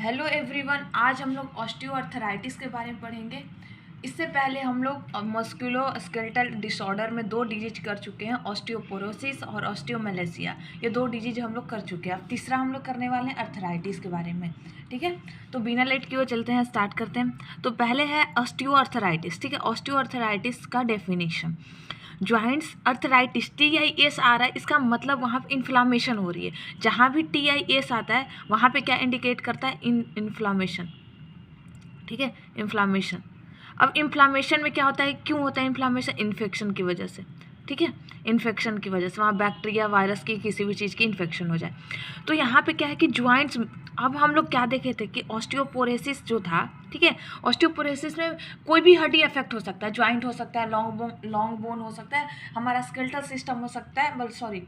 Hello everyone, आज हम लोग ऑस्टियोआर्थराइटिस के बारे में पढ़ेंगे। इससे पहले हम लोग मस्कुलोस्केलेटल डिसऑर्डर में 2 डिजीज कर चुके हैं, ऑस्टियोपोरोसिस और ऑस्टियोमेलेसिया। ये 2 डिजीज हम लोग कर चुके हैं। अब तीसरा हम लोग करने वाले हैं अर्थराइटिस के बारे में। ठीक है, तो बिना लेट किए चलते हैं, स्टार्ट करते हैं। तो पहले है ऑस्टियोआर्थराइटिस। ठीक है, ऑस्टियोआर्थराइटिस का डेफिनेशन, ज्वाइंट्स अर्थराइटिस, TIS आ रहा है, इसका मतलब वहाँ पे इन्फ्लामेशन हो रही है। जहाँ भी TIS आता है वहाँ पे क्या इंडिकेट करता है? इन्फ्लामेशन। ठीक है, इन्फ्लामेशन। अब इन्फ्लामेशन में क्या होता है, क्यों होता है इन्फ्लामेशन? इन्फेक्शन की वजह से। ठीक है, इन्फेक्शन की वजह से, वहाँ बैक्टीरिया वायरस की किसी भी चीज़ की इन्फेक्शन हो जाए। तो यहाँ पे क्या है कि ज्वाइंट्स, अब हम लोग क्या देखे थे कि ऑस्टियोपोरोसिस जो था, ठीक है, ऑस्टियोपोरोसिस में कोई भी हड्डी अफेक्ट हो सकता है, ज्वाइंट हो सकता है, लॉन्ग बोन हो सकता है, हमारा स्केलेटल सिस्टम हो सकता है, सॉरी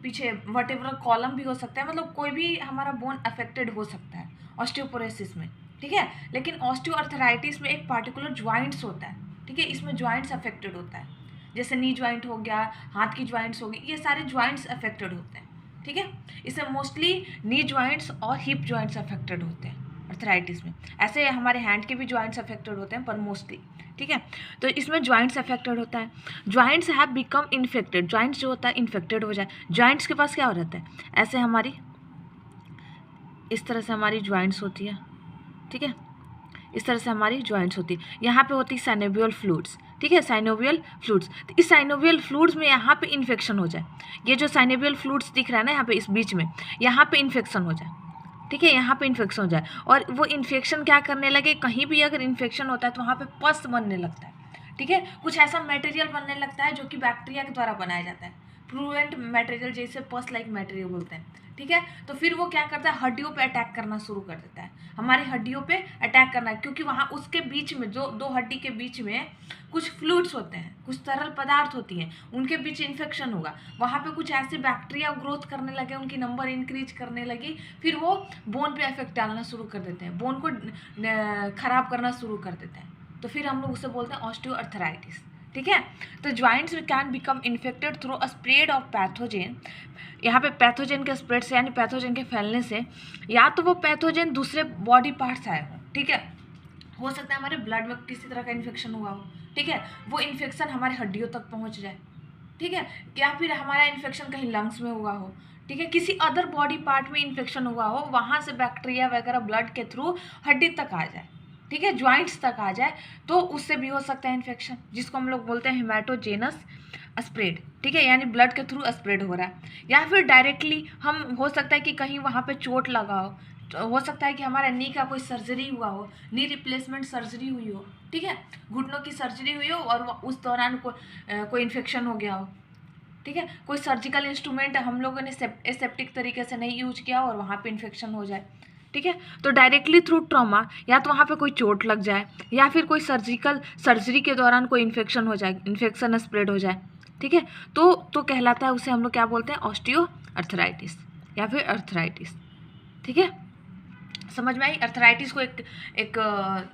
पीछे वर्टेब्रल कॉलम भी हो सकता है, मतलब कोई भी हमारा बोन अफेक्टेड हो सकता है ऑस्टियोपोरोसिस में। ठीक है, लेकिन ऑस्टियोआर्थराइटिस में एक पार्टिकुलर ज्वाइंट्स होता है। ठीक है, इसमें ज्वाइंट्स अफेक्टेड होता है, जैसे नी ज्वाइंट हो गया, हाथ की ज्वाइंट्स हो गई, ये सारे ज्वाइंट्स अफेक्टेड होते हैं। ठीक है, इसमें मोस्टली नी ज्वाइंट्स और हिप ज्वाइंट्स अफेक्टेड होते हैं अर्थराइटिस में। ऐसे हमारे हैंड के भी ज्वाइंट्स अफेक्टेड होते हैं, पर मोस्टली। ठीक है, तो इसमें ज्वाइंट्स अफेक्टेड होता है। Joints have become infected, joints जो होता है इन्फेक्टेड हो जाए। ज्वाइंट्स के पास क्या हो रहता है, ऐसे हमारी इस तरह से हमारी ज्वाइंट्स होती है। ठीक है, इस तरह से हमारी ज्वाइंट्स होती है। यहाँ पे होती है साइनोवियल फ्लूइड्स। ठीक है, साइनोवियल फ्लूइड्स। तो इस साइनोवियल फ्लूइड्स में यहाँ पे इन्फेक्शन हो जाए, ये जो साइनोवियल फ्लूइड्स दिख रहा है ना यहाँ पे इस बीच में, यहाँ पे इन्फेक्शन हो जाए। ठीक है, यहाँ पे इन्फेक्शन हो जाए और वो इन्फेक्शन क्या करने लगे, कहीं भी अगर इन्फेक्शन होता है तो वहाँ पे पस बनने लगता है। ठीक है, कुछ ऐसा मटेरियल बनने लगता है जो कि बैक्टीरिया के द्वारा बनाया जाता है, फ्लूएंट मटेरियल, जैसे पस लाइक मटेरियल बोलते हैं। ठीक है, तो फिर वो क्या करता है, हड्डियों पे अटैक करना शुरू कर देता है, हमारी हड्डियों पे अटैक करना, क्योंकि वहाँ उसके बीच में जो 2 हड्डी के बीच में कुछ फ्लूइड्स होते हैं, कुछ तरल पदार्थ होती हैं, उनके बीच इन्फेक्शन होगा, वहाँ पे कुछ ऐसे बैक्टीरिया ग्रोथ करने लगे, उनकी नंबर इंक्रीज करने लगी, फिर वो बोन पे इफेक्ट डालना शुरू कर देते हैं, बोन को खराब करना शुरू कर देते हैं। तो फिर हम लोग उसे बोलते हैं ऑस्टियोआर्थराइटिस। ठीक है, तो joints can become infected through a spread of pathogen. यहाँ पे पैथोजेन के स्प्रेड से, यानी पैथोजेन के फैलने से, या तो वो पैथोजेन दूसरे बॉडी पार्ट से आए हो। ठीक है, हो सकता है हमारे ब्लड में किसी तरह का इन्फेक्शन हुआ हो। ठीक है, वो इन्फेक्शन हमारे हड्डियों तक पहुँच जाए। ठीक है, या फिर हमारा इन्फेक्शन कहीं लंग्स में हुआ हो। ठीक है, किसी अदर बॉडी पार्ट में इन्फेक्शन हुआ हो, वहाँ से बैक्टीरिया वगैरह ब्लड के थ्रू हड्डी तक आ जाए। ठीक है, ज्वाइंट्स तक आ जाए, तो उससे भी हो सकता है इन्फेक्शन, जिसको हम लोग बोलते हैं हेमाटोजेनस स्प्रेड। ठीक है, यानी ब्लड के थ्रू स्प्रेड हो रहा है। या फिर डायरेक्टली हम, हो सकता है कि कहीं वहाँ पे चोट लगा हो, तो हो सकता है कि हमारा नी का कोई सर्जरी हुआ हो, नी रिप्लेसमेंट सर्जरी हुई हो। ठीक है, घुटनों की सर्जरी हुई हो और उस दौरान कोई इन्फेक्शन हो गया हो। ठीक है, कोई सर्जिकल इंस्ट्रूमेंट हम लोगों ने एसेप्टिक तरीके से नहीं यूज किया और वहाँ पे इन्फेक्शन हो जाए। ठीक है, तो डायरेक्टली थ्रू ट्रॉमा, या तो वहाँ पे कोई चोट लग जाए, या फिर कोई सर्जरी के दौरान कोई इन्फेक्शन हो जाए, इन्फेक्शन स्प्रेड हो जाए। ठीक है, तो कहलाता है, उसे हम लोग क्या बोलते हैं, ऑस्टियोआर्थराइटिस या फिर अर्थराइटिस। ठीक है, समझ में आई? अर्थराइटिस को एक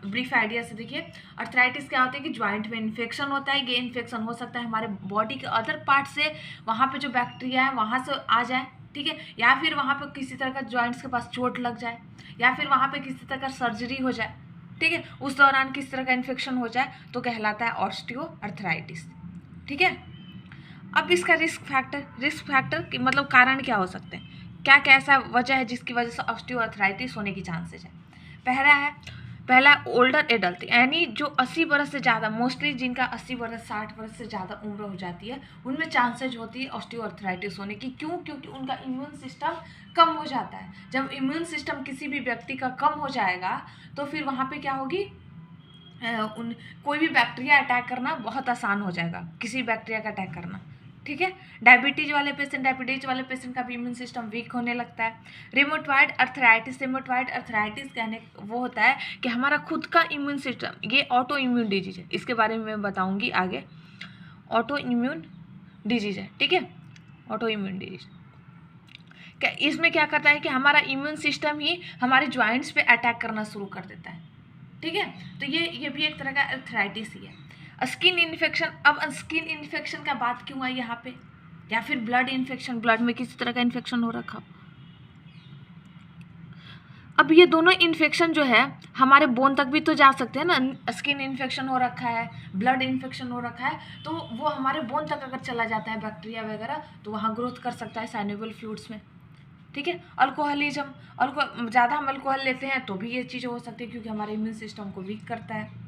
ब्रीफ आइडिया से देखिए। अर्थराइटिस क्या होता है कि ज्वाइंट में इन्फेक्शन होता है। ये इन्फेक्शन हो सकता है हमारे बॉडी के अदर पार्ट से, वहाँ पे जो बैक्टीरिया है वहाँ से आ जाए। ठीक है, या फिर वहाँ पे किसी तरह का ज्वाइंट्स के पास चोट लग जाए, या फिर वहाँ पे किसी तरह का सर्जरी हो जाए। ठीक है, उस दौरान किसी तरह का इन्फेक्शन हो जाए तो कहलाता है ऑस्टियोआर्थराइटिस। ठीक है, अब इसका रिस्क फैक्टर की मतलब कारण क्या हो सकते हैं, क्या क्या ऐसा वजह है जिसकी वजह से ऑस्टियोआर्थराइटिस होने की चांसेस है। पहला ओल्डर एडल्ट, यानी जो 80 बरस से ज़्यादा, मोस्टली जिनका 80 बरस 60 बरस से ज़्यादा उम्र हो जाती है, उनमें चांसेज होती है ऑस्टियोआर्थराइटिस होने की। क्यों? क्योंकि उनका इम्यून सिस्टम कम हो जाता है। जब इम्यून सिस्टम किसी भी व्यक्ति का कम हो जाएगा तो फिर वहाँ पे क्या होगी, कोई भी बैक्टीरिया अटैक करना बहुत आसान हो जाएगा, किसी बैक्टीरिया का अटैक करना। ठीक है, डायबिटीज वाले पेशेंट का भी इम्यून सिस्टम वीक होने लगता है। रिमोटॉइड अर्थराइटिस कहने वो होता है कि हमारा खुद का इम्यून सिस्टम, ये ऑटो इम्यून डिजीज है, इसके बारे में मैं बताऊंगी आगे। ऑटो इम्यून डिजीज है। ठीक है, ऑटो इम्यून डिजीज क्या, इसमें क्या करता है कि हमारा इम्यून सिस्टम ही हमारे ज्वाइंट्स पे अटैक करना शुरू कर देता है। ठीक है, तो ये भी एक तरह का अर्थराइटिस ही है। स्किन इन्फेक्शन, अब स्किन इन्फेक्शन का बात क्यों आई यहाँ पे, या फिर ब्लड इन्फेक्शन, ब्लड में किसी तरह का इन्फेक्शन हो रखा। अब ये दोनों इन्फेक्शन जो है हमारे बोन तक भी तो जा सकते हैं ना, स्किन इन्फेक्शन हो रखा है, ब्लड इन्फेक्शन हो रखा है, तो वो हमारे बोन तक अगर चला जाता है बैक्टीरिया वगैरह, तो वहाँ ग्रोथ कर सकता है साइनोवियल फ्लूइड्स में। ठीक है, अल्कोहलिज्म, ज़्यादा हम अल्कोहल लेते हैं तो भी ये चीज़ हो सकती है, क्योंकि हमारे इम्यून सिस्टम को वीक करता है।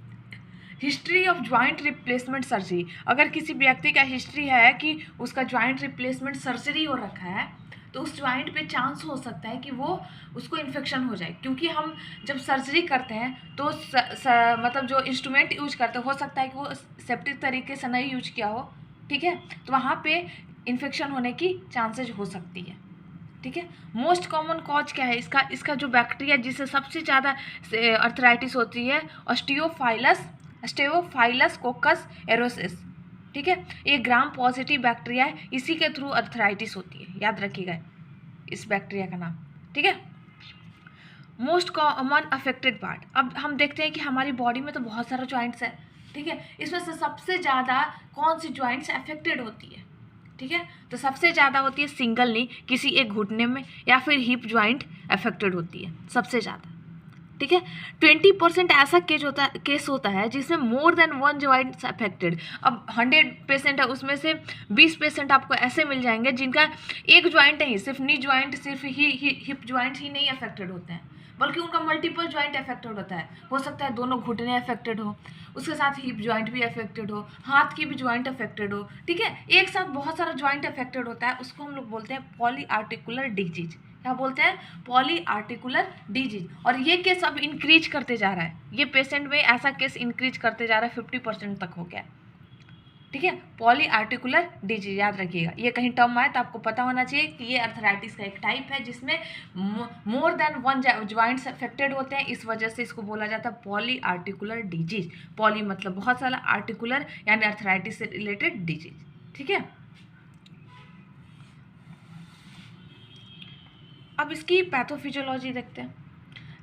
History of joint replacement surgery, अगर किसी व्यक्ति का हिस्ट्री है कि उसका ज्वाइंट रिप्लेसमेंट सर्जरी हो रखा है, तो उस ज्वाइंट पे चांस हो सकता है कि वो उसको इन्फेक्शन हो जाए, क्योंकि हम जब सर्जरी करते हैं तो मतलब जो इंस्ट्रूमेंट यूज करते हैं, हो सकता है कि वो सेप्टिक तरीके से नहीं यूज किया हो। ठीक है, तो वहाँ पे इन्फेक्शन होने की चांसेज हो सकती है। ठीक है, मोस्ट कॉमन कॉज क्या है इसका जो बैक्टीरिया जिससे सबसे ज़्यादा अर्थराइटिस होती है, स्टेफिलोकोकस कोकस एरोसिस। ठीक है, ये ग्राम पॉजिटिव बैक्टीरिया है, इसी के थ्रू अर्थराइटिस होती है, याद रखिएगा इस बैक्टीरिया का नाम। ठीक है, मोस्ट कॉमन अफेक्टेड पार्ट, अब हम देखते हैं कि हमारी बॉडी में तो बहुत सारा ज्वाइंट्स है। ठीक है, इसमें से सबसे ज़्यादा कौन सी ज्वाइंट्स अफेक्टेड होती है? ठीक है, तो सबसे ज़्यादा होती है सिंगल नी, किसी एक घुटने में या फिर हिप ज्वाइंट अफेक्टेड होती है सबसे ज़्यादा। ठीक है, 20% ऐसा केस होता है जिसमें more than one joints affected. अब 100% है, उसमें से 20% आपको ऐसे मिल जाएंगे जिनका एक ज्वाइंट नहीं, सिर्फ नी ज्वाइंट, सिर्फ हिप ज्वाइंट ही नहीं अफेक्टेड होते हैं, बल्कि उनका मल्टीपल ज्वाइंट अफेक्टेड होता है। हो सकता है दोनों घुटने अफेक्टेड हो, उसके साथ हिप ज्वाइंट भी अफेक्टेड हो, हाथ की भी ज्वाइंट अफेक्टेड हो। ठीक है, एक साथ बहुत सारा ज्वाइंट अफेक्टेड होता है, उसको हम लोग बोलते हैं पॉली आर्टिकुलर डिजीज। क्या बोलते हैं? Poly articular disease. और ये केस अब इंक्रीज करते जा रहा है, ये पेशेंट में ऐसा केस इंक्रीज करते जा रहा है, 50% तक हो गया। ठीक है, पॉली आर्टिकुलर डिजीज याद रखिएगा, ये कहीं टर्म आए तो आपको पता होना चाहिए कि ये अर्थराइटिस का एक टाइप है जिसमें more than one joints affected होते हैं, इस वजह से इसको बोला जाता है पॉली आर्टिकुलर डिजीज। पॉली मतलब बहुत सारा, आर्टिकुलर यानी अर्थराइटिस से रिलेटेड डिजीज। ठीक है, अब इसकी पैथोफिजियोलॉजी देखते हैं।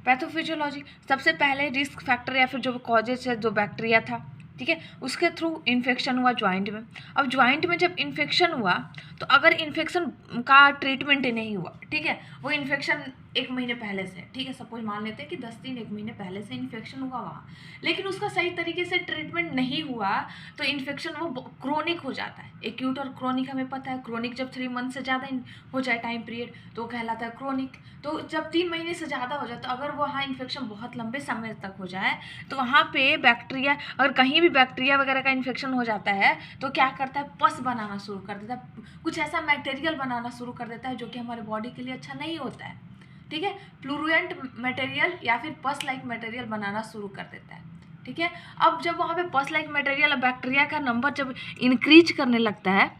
पैथोफिजियोलॉजी, सबसे पहले रिस्क फैक्टर या फिर जो कॉजेज है, जो बैक्टीरिया था, ठीक है, उसके थ्रू इन्फेक्शन हुआ ज्वाइंट में। अब ज्वाइंट में जब इन्फेक्शन हुआ, तो अगर इन्फेक्शन का ट्रीटमेंट नहीं हुआ, ठीक है, वो इन्फेक्शन 1 महीने पहले से, ठीक है, सपोज मान लेते हैं कि 10 दिन 1 महीने पहले से इन्फेक्शन हुआ वहाँ, लेकिन उसका सही तरीके से ट्रीटमेंट नहीं हुआ, तो इन्फेक्शन वो क्रोनिक हो जाता है। एक्यूट और क्रोनिक हमें पता है, क्रोनिक जब 3 मंथ से ज़्यादा हो जाए टाइम पीरियड तो वो कहलाता है क्रोनिक। तो जब 3 महीने से ज़्यादा हो जाए, तो अगर वहाँ इन्फेक्शन बहुत लंबे समय तक हो जाए, तो वहाँ पे बैक्टीरिया, अगर कहीं भी बैक्टीरिया वगैरह का इन्फेक्शन हो जाता है, तो क्या करता है, पस बनाना शुरू कर देता है, कुछ ऐसा मटेरियल बनाना शुरू कर देता है जो कि हमारे बॉडी के लिए अच्छा नहीं होता है। ठीक है, फ्लूरेंट मटेरियल या फिर पस लाइक मटेरियल बनाना शुरू कर देता है। ठीक है, अब जब वहाँ पे पस लाइक मटेरियल, बैक्टीरिया का नंबर जब इंक्रीज करने लगता है,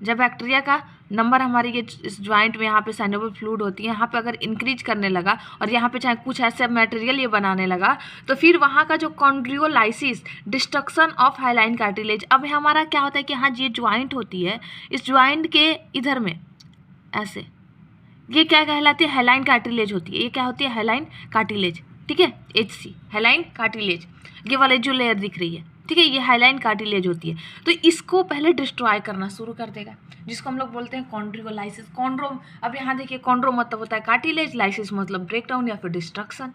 जब बैक्टीरिया का नंबर हमारी ये इस ज्वाइंट में यहाँ पे साइनोवियल फ्लूइड होती है, यहाँ पे अगर इंक्रीज करने लगा और यहाँ पे चाहे कुछ ऐसे मटेरियल ये बनाने लगा, तो फिर वहाँ का जो कॉन्ड्रियोलाइसिस, डिस्ट्रक्शन ऑफ हाइलाइन कार्टिलेज, अब हमारा क्या होता है कि हाँ, ये ज्वाइंट होती है, इस ज्वाइंट के इधर में ऐसे, ये क्या कहलाती है, हाइलाइन कार्टिलेज होती है। ये क्या होती है, हाइलाइन कार्टिलेज। ठीक है, HC हाइलाइन कार्टिलेज, ये वाले जो लेयर दिख रही है, ठीक है, ये हाइलाइन कार्टिलेज होती है। तो इसको पहले डिस्ट्रॉय करना शुरू कर देगा, जिसको हम लोग बोलते हैं कॉन्ड्रियोलाइसिस। कॉन्ड्रोम, अब यहाँ देखिए, कॉन्ड्रो मतलब होता है कार्टिलेज, लाइसिस मतलब ब्रेकडाउन या फिर डिस्ट्रक्शन।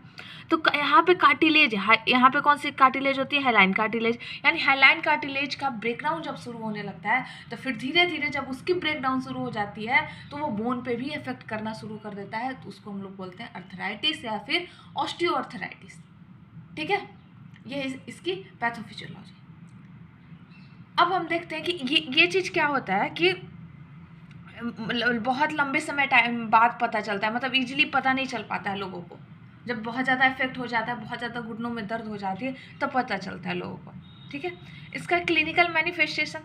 तो यहाँ पे कार्टिलेज, यहाँ पे कौन सी कार्टिलेज होती है, हाइलाइन कार्टिलेज। यानी हाइलाइन कार्टिलेज का ब्रेकडाउन जब शुरू होने लगता है, तो फिर धीरे धीरे जब उसकी ब्रेकडाउन शुरू हो जाती है, तो वो बोन पे भी इफेक्ट करना शुरू कर देता है, तो उसको हम लोग बोलते हैं अर्थराइटिस या फिर ऑस्टियोआर्थराइटिस। ठीक है, ये इसकी पैथोफिजियोलॉजी। अब हम देखते हैं कि ये चीज़ क्या होता है कि बहुत लंबे समय टाइम बाद पता चलता है, मतलब इजीली पता नहीं चल पाता है लोगों को। जब बहुत ज़्यादा इफेक्ट हो जाता है, बहुत ज़्यादा घुटनों में दर्द हो जाती है, तब पता चलता है लोगों को। ठीक है, इसका क्लिनिकल मैनिफेस्टेशन,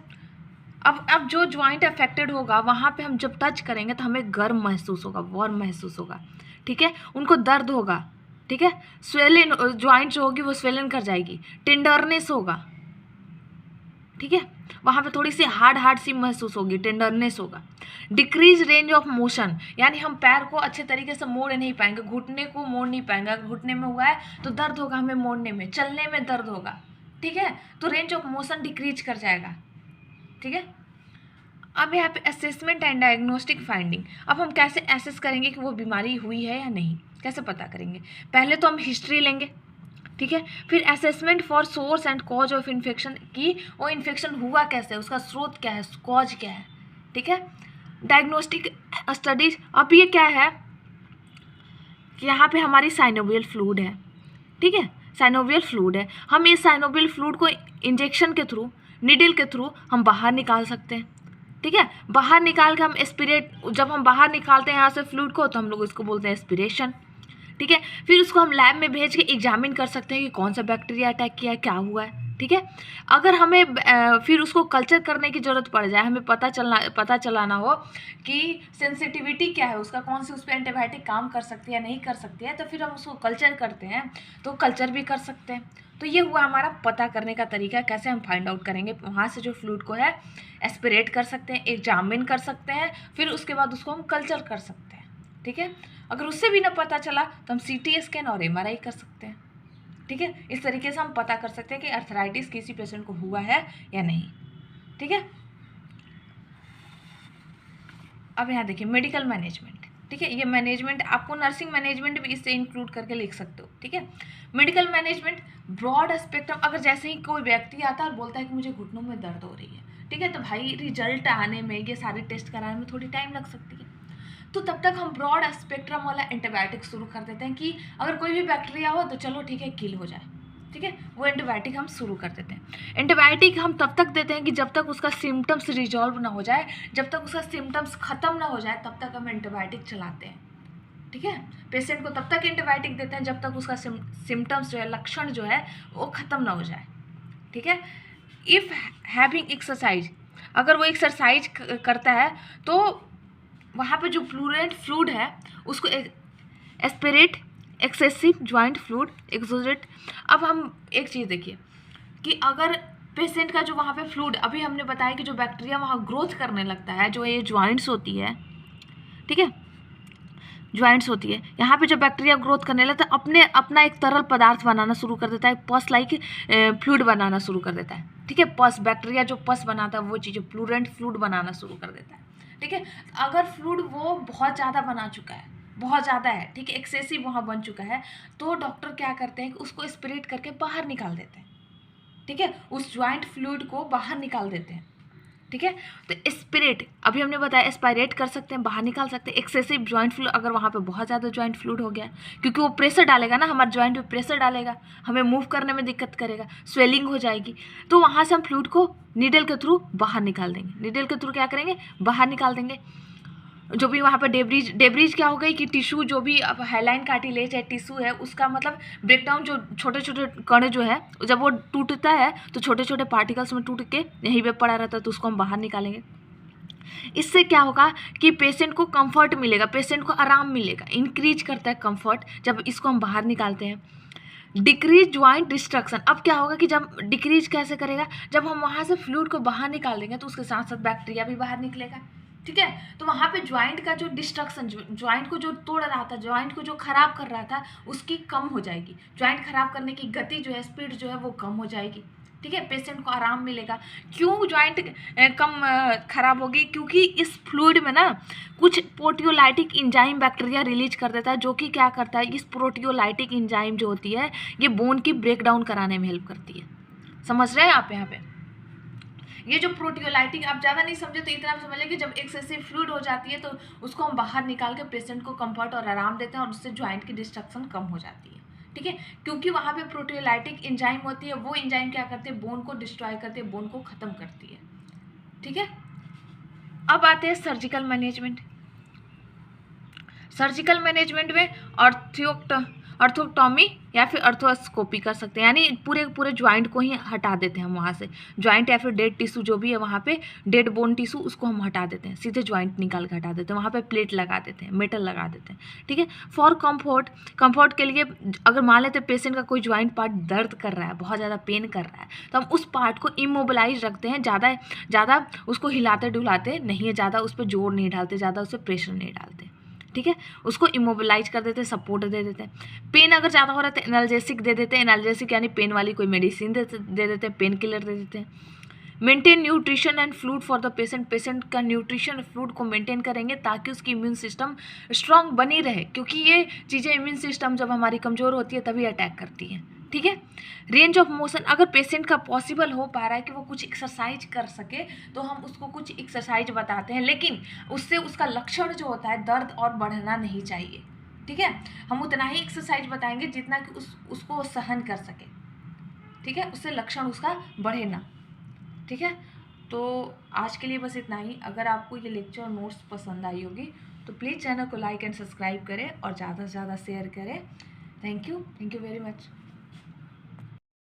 अब जो ज्वाइंट अफेक्टेड होगा, वहाँ पे हम जब टच करेंगे तो हमें गर्म महसूस होगा, वार्म महसूस होगा। ठीक है, उनको दर्द होगा। ठीक है, स्वेलन, ज्वाइंट जो होगी वो स्वेलन कर जाएगी, टेंडरनेस होगा। ठीक है, वहाँ पे थोड़ी सी हार्ड सी महसूस होगी, टेंडरनेस होगा। डिक्रीज रेंज ऑफ मोशन, यानी हम पैर को अच्छे तरीके से मोड़ नहीं पाएंगे, घुटने को मोड़ नहीं पाएंगे। अगर घुटने में हुआ है तो दर्द होगा हमें मोड़ने में, चलने में दर्द होगा। ठीक है, तो रेंज ऑफ मोशन डिक्रीज कर जाएगा। ठीक है, अब यहाँ पे असेसमेंट एंड डायग्नोस्टिक फाइंडिंग, अब हम कैसे एसेस करेंगे कि वो बीमारी हुई है या नहीं। कैसे पता करेंगे? पहले तो हम हिस्ट्री लेंगे, ठीक है, फिर assessment for source and cause of infection, कि वो इन्फेक्शन हुआ कैसे, उसका स्रोत क्या है, कॉज क्या है, ठीक है। डायग्नोस्टिक स्टडीज, अब ये क्या है कि यहाँ पे हमारी साइनोवियल फ्लूइड है, ठीक है, साइनोवियल फ्लूइड है, हम इस साइनोवियल फ्लूइड को इंजेक्शन के थ्रू, निडल के थ्रू हम बाहर निकाल सकते हैं, ठीक है। बाहर निकाल के हम एस्पिरेट, जब हम बाहर निकालते हैं यहाँ से फ्लूइड को तो हम लोग इसको बोलते हैं एस्पिरेशन, ठीक है। फिर उसको हम लैब में भेज के एग्जामिन कर सकते हैं कि कौन सा बैक्टीरिया अटैक किया है, क्या हुआ है, ठीक है। अगर हमें फिर उसको कल्चर करने की ज़रूरत पड़ जाए, हमें पता चलाना हो कि सेंसिटिविटी क्या है उसका, कौन सी उस पर एंटीबायोटिक काम कर सकती है नहीं कर सकती है, तो फिर हम उसको कल्चर करते हैं, तो कल्चर भी कर सकते हैं। तो ये हुआ हमारा पता करने का तरीका, कैसे हम फाइंड आउट करेंगे वहाँ से जो फ्लूइड को है एस्पिरेट कर सकते हैं, एग्जामिन कर सकते हैं, फिर उसके बाद उसको हम कल्चर कर सकते हैं, ठीक है। अगर उससे भी ना पता चला तो हम CT स्कैन और MRI कर सकते हैं, ठीक है। इस तरीके से हम पता कर सकते हैं कि अर्थराइटिस किसी पेशेंट को हुआ है या नहीं, ठीक है। अब यहाँ देखिए मेडिकल मैनेजमेंट, ठीक है, ये मैनेजमेंट आपको नर्सिंग मैनेजमेंट भी इससे इंक्लूड करके लिख सकते हो, ठीक है। मेडिकल मैनेजमेंट ब्रॉड स्पेक्ट्रम, अगर जैसे ही कोई व्यक्ति आता है और बोलता है कि मुझे घुटनों में दर्द हो रही है, ठीक है, तो भाई रिजल्ट आने में, ये सारे टेस्ट कराने में थोड़ी टाइम लग सकती है, तो तब तक हम ब्रॉड स्पेक्ट्रम वाला एंटीबायोटिक शुरू कर देते हैं कि अगर कोई भी बैक्टीरिया हो तो चलो ठीक है किल हो जाए, ठीक है, वो एंटीबायोटिक हम शुरू कर देते हैं। एंटीबायोटिक हम तब तक देते हैं कि जब तक उसका सिम्टम्स रिजॉल्व ना हो जाए, जब तक उसका सिम्टम्स ख़त्म ना हो जाए तब तक हम एंटीबायोटिक चलाते हैं, ठीक है। पेशेंट को तब तक एंटीबायोटिक देते हैं जब तक उसका सिम्टम्स जो है, लक्षण जो है वो ख़त्म ना हो जाए, ठीक है। इफ़ हैविंग एक्सरसाइज, अगर वो एक्सरसाइज करता है तो वहाँ पे जो फ्लूरेंट फ्लूइड है उसको एस्पिरेट, एक्सेसिव ज्वाइंट फ्लूइड, एक्सोजेट। अब हम एक चीज़ देखिए कि अगर पेशेंट का जो वहाँ पे फ्लूइड, अभी हमने बताया कि जो बैक्टीरिया वहाँ ग्रोथ करने लगता है, जो ये ज्वाइंट्स होती है, ठीक है, ज्वाइंट्स होती है, यहाँ पे जो बैक्टीरिया ग्रोथ करने लगता है अपना एक तरल पदार्थ बनाना शुरू कर देता है, पस लाइक फ्लूइड बनाना शुरू कर देता है, ठीक है। पस, बैक्टीरिया जो पस बनाता है वो चीज़ फ्लूरेंट फ्लूइड बनाना शुरू कर देता है, ठीक है। अगर फ्लूइड वो बहुत ज़्यादा बना चुका है, बहुत ज़्यादा है, ठीक है, एक्सेसिव वहाँ बन चुका है, तो डॉक्टर क्या करते हैं कि उसको स्पिरिट करके बाहर निकाल देते हैं, ठीक है, उस ज्वाइंट फ्लूइड को बाहर निकाल देते हैं, ठीक है। तो स्पिरिट अभी हमने बताया, एस्पायरेट कर सकते हैं, बाहर निकाल सकते हैं। एक्सेसिव ज्वाइंट फ्लूइड, अगर वहाँ पे बहुत ज़्यादा ज्वाइंट फ्लूइड हो गया, क्योंकि वो प्रेशर डालेगा ना, हमारे ज्वाइंट पे प्रेशर डालेगा, हमें मूव करने में दिक्कत करेगा, स्वेलिंग हो जाएगी, तो वहाँ से हम फ्लूइड को नीडल के थ्रू बाहर निकाल देंगे। नीडल के थ्रू क्या करेंगे, बाहर निकाल देंगे। जो भी वहाँ पर डेब्रीज क्या हो गई कि टिश्यू, जो भी अब हाइलाइन कार्टिलेज है, टिश्यू है, उसका मतलब ब्रेकडाउन, जो छोटे छोटे कण जो है जब वो टूटता है तो छोटे छोटे पार्टिकल्स में टूट के यहीं पे पड़ा रहता है, तो उसको हम बाहर निकालेंगे। इससे क्या होगा कि पेशेंट को कंफर्ट मिलेगा, पेशेंट को आराम मिलेगा, इंक्रीज करता है कंफर्ट जब इसको हम बाहर निकालते हैं। डिक्रीज ज्वाइंट डिस्ट्रक्शन, अब क्या होगा कि जब डिक्रीज कैसे करेगा, जब हम वहाँ से फ्लूइड को बाहर निकाल देंगे तो उसके साथ साथ बैक्टीरिया भी बाहर निकलेगा, ठीक है। तो वहाँ पे ज्वाइंट का जो डिस्ट्रक्शन, ज्वाइंट को जो तोड़ रहा था, ज्वाइंट को जो खराब कर रहा था, उसकी कम हो जाएगी, ज्वाइंट खराब करने की गति जो है, स्पीड जो है वो कम हो जाएगी, ठीक है। पेशेंट को आराम मिलेगा। क्यों ज्वाइंट कम खराब होगी, क्योंकि इस फ्लूइड में ना कुछ प्रोटियोलाइटिक इंजाइम बैक्टीरिया रिलीज कर देता है, जो कि क्या करता है, इस प्रोटियोलाइटिक इंजाइम जो होती है ये बोन की ब्रेकडाउन कराने में हेल्प करती है। समझ रहे हैं आप यहाँ पे? ये जो प्रोटियोलाइटिक, आप ज़्यादा नहीं समझे तो इतना आप समझ लें कि जब एक्सेसिव फ्लूइड हो जाती है तो उसको हम बाहर निकाल के पेशेंट को कंफर्ट और आराम देते हैं और उससे ज्वाइंट की डिस्ट्रक्शन कम हो जाती है, ठीक है। क्योंकि वहाँ पे प्रोटियोलाइटिक एंजाइम होती है, वो एंजाइम क्या करते हैं, बोन को डिस्ट्रॉय करते हैं, बोन को ख़त्म करती है, ठीक है। अब आते हैं सर्जिकल मैनेजमेंट। सर्जिकल मैनेजमेंट में ऑर्थोटॉमी या फिर अर्थोस्कोपी कर सकते हैं, यानी पूरे ज्वाइंट को ही हटा देते हैं हम वहाँ से, ज्वाइंट या फिर डेड टिश्यू जो भी है वहाँ पे, डेड बोन टिश्यू, उसको हम हटा देते हैं, सीधे ज्वाइंट निकाल के हटा देते हैं, वहाँ पे प्लेट लगा देते हैं, मेटल लगा देते हैं, ठीक है। फॉर कंफर्ट के लिए, अगर मान लेते पेशेंट का कोई ज्वाइंट पार्ट दर्द कर रहा है, बहुत ज़्यादा पेन कर रहा है, तो हम उस पार्ट को इमोबिलाइज रखते हैं, ज़्यादा उसको हिलाते डुलाते नहीं है, ज़्यादा उस पर जोर नहीं डालते, ज़्यादा उस पर प्रेशर नहीं डालते, ठीक है। उसको इमोबिलाइज कर देते हैं, सपोर्ट दे देते हैं। पेन अगर ज़्यादा हो रहा है तो एनाल्जेसिक दे देते हैं, एनाल्जेसिक यानी पेन वाली कोई मेडिसिन दे देते हैं, पेन किलर दे देते हैं। Maintain nutrition and fluid for the patient, patient का न्यूट्रिशन फ्लूड को मेंटेन करेंगे ताकि उसकी इम्यून सिस्टम स्ट्रांग बनी रहे, क्योंकि ये चीज़ें इम्यून सिस्टम जब हमारी कमज़ोर होती है तभी अटैक करती हैं, ठीक है। रेंज ऑफ मोशन, अगर पेशेंट का पॉसिबल हो पा रहा है कि वो कुछ एक्सरसाइज कर सके तो हम उसको कुछ एक्सरसाइज बताते हैं, लेकिन उससे उसका लक्षण जो होता है दर्द और बढ़ना नहीं चाहिए, ठीक है। हम उतना ही एक्सरसाइज बताएंगे जितना कि उसको सहन कर सके, ठीक है, उससे लक्षण उसका बढ़े ना, ठीक है। तो आज के लिए बस इतना ही। अगर आपको ये लेक्चर नोट्स पसंद आई होगी तो प्लीज़ चैनल को लाइक एंड सब्सक्राइब करें और ज़्यादा से ज़्यादा शेयर करें। Thank you very much.